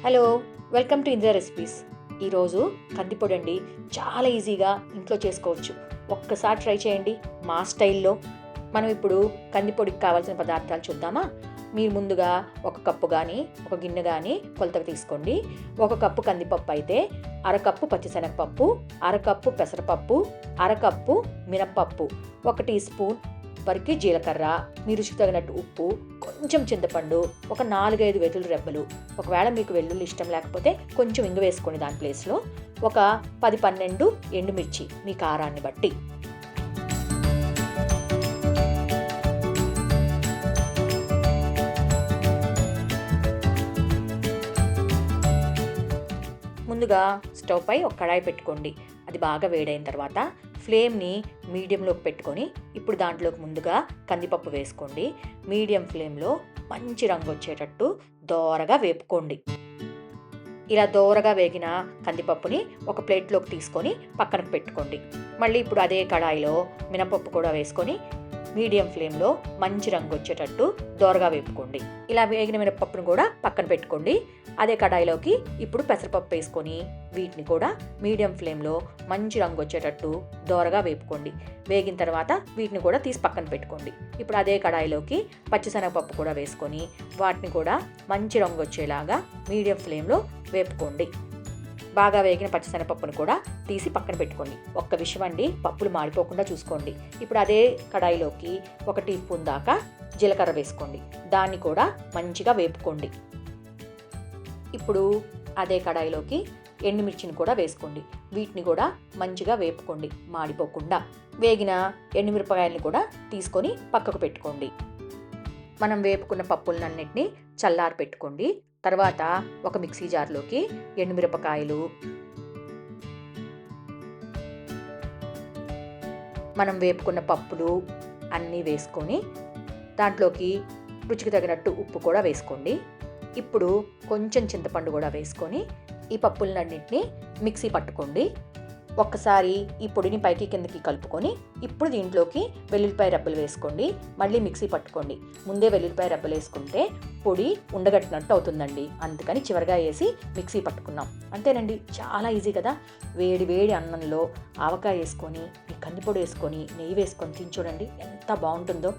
Hello, welcome to Indira recipes. ఈరోజు కందిపొడి అండి. చాలా ఈజీగా ఇంట్లో చేసుకోవచ్చు. ఒక్కసారి ట్రై చేయండి మా స్టైల్లో. మనం ఇప్పుడు కందిపొడికి కావాల్సిన పదార్థాలు చూద్దామా? మీరు ముందుగా ఒక కప్పు కానీ ఒక గిన్నె కానీ కొలతకు తీసుకోండి. ఒక కప్పు కందిపప్పు అయితే అరకప్పు పచ్చిశనగపప్పు, అరకప్పు పెసరపప్పు, అరకప్పు మినప్పప్పు, 1 టీ స్పూన్ వరకు జీలకర్ర, మీ రుచికి తగినట్టు ఉప్పు, కొంచెం చింతపండు, ఒక 4-5 వెల్లుల్లి రెబ్బలు. ఒకవేళ మీకు వెల్లుల్లి ఇష్టం లేకపోతే కొంచెం ఇంగు వేసుకోండి దాని ప్లేస్లో. ఒక 10-12 ఎండుమిర్చి మీ కారాన్ని బట్టి. ముందుగా స్టవ్ పై ఒక కడాయి పెట్టుకోండి. అది బాగా వేడైన తర్వాత ఫ్లేమ్ని మీడియంలోకి పెట్టుకొని ఇప్పుడు దాంట్లోకి ముందుగా కందిపప్పు వేసుకోండి. మీడియం ఫ్లేమ్లో మంచి రంగు వచ్చేటట్టు దోరగా వేపుకోండి. ఇలా దోరగా వేగిన కందిపప్పుని ఒక ప్లేట్లోకి తీసుకొని పక్కనకు పెట్టుకోండి. మళ్ళీ ఇప్పుడు అదే కడాయిలో మినపప్పు కూడా వేసుకొని మీడియం ఫ్లేమ్లో మంచి రంగు వచ్చేటట్టు దోరగా వేపుకోండి. ఇలా వేగిన మినపప్పును కూడా పక్కన పెట్టుకోండి. అదే కడాయిలోకి ఇప్పుడు పెసరపప్పు వేసుకొని వీటిని కూడా మీడియం ఫ్లేమ్లో మంచి రంగు వచ్చేటట్టు దోరగా వేపుకోండి. వేగిన తర్వాత వీటిని కూడా తీసి పక్కన పెట్టుకోండి. ఇప్పుడు అదే కడాయిలోకి పచ్చిశనగపప్పు కూడా వేసుకొని వాటిని కూడా మంచి రంగు వచ్చేలాగా మీడియం ఫ్లేమ్లో వేపుకోండి. బాగా వేగిన పచ్చిశనగపప్పును కూడా తీసి పక్కన పెట్టుకోండి. ఒక్క విషయం అండి, పప్పులు మాడిపోకుండా చూసుకోండి. ఇప్పుడు అదే కడాయిలోకి 1 టీ స్పూన్ దాకా జీలకర్ర వేసుకోండి. దాన్ని కూడా మంచిగా వేపుకోండి. ఇప్పుడు అదే కడాయిలోకి ఎండుమిర్చిని కూడా వేసుకోండి. వీటిని కూడా మంచిగా వేపుకోండి మాడిపోకుండా. వేగిన ఎండుమిరపకాయలను కూడా తీసుకొని పక్కకు పెట్టుకోండి. మనం వేపుకున్న పప్పులన్నింటినీ చల్లారి పెట్టుకోండి. తర్వాత ఒక మిక్సీ జార్లోకి ఎండుమిరపకాయలు, మనం వేపుకున్న పప్పులు అన్నీ వేసుకొని దాంట్లోకి రుచికి తగినట్టు ఉప్పు కూడా వేసుకోండి. ఇప్పుడు కొంచెం చింతపండు కూడా వేసుకొని ఈ పప్పులన్నింటినీ మిక్సీ పట్టుకోండి. ఒక్కసారి ఈ పొడిని పైకి కిందకి కలుపుకొని ఇప్పుడు దీంట్లోకి వెల్లుల్లిపాయ రెబ్బలు వేసుకోండి. మళ్ళీ మిక్సీ పట్టుకోండి. ముందే వెల్లుల్లిపాయ రెబ్బలు వేసుకుంటే పొడి ఉండగట్టినట్టు అవుతుందండి. అందుకని చివరిగా వేసి మిక్సీ పట్టుకున్నాం. అంతేనండి, చాలా ఈజీ కదా. వేడి వేడి అన్నంలో ఆవకాయ వేసుకొని ఈ కందిపొడి వేసుకొని నెయ్యి వేసుకొని తిని చూడండి ఎంత బాగుంటుందో.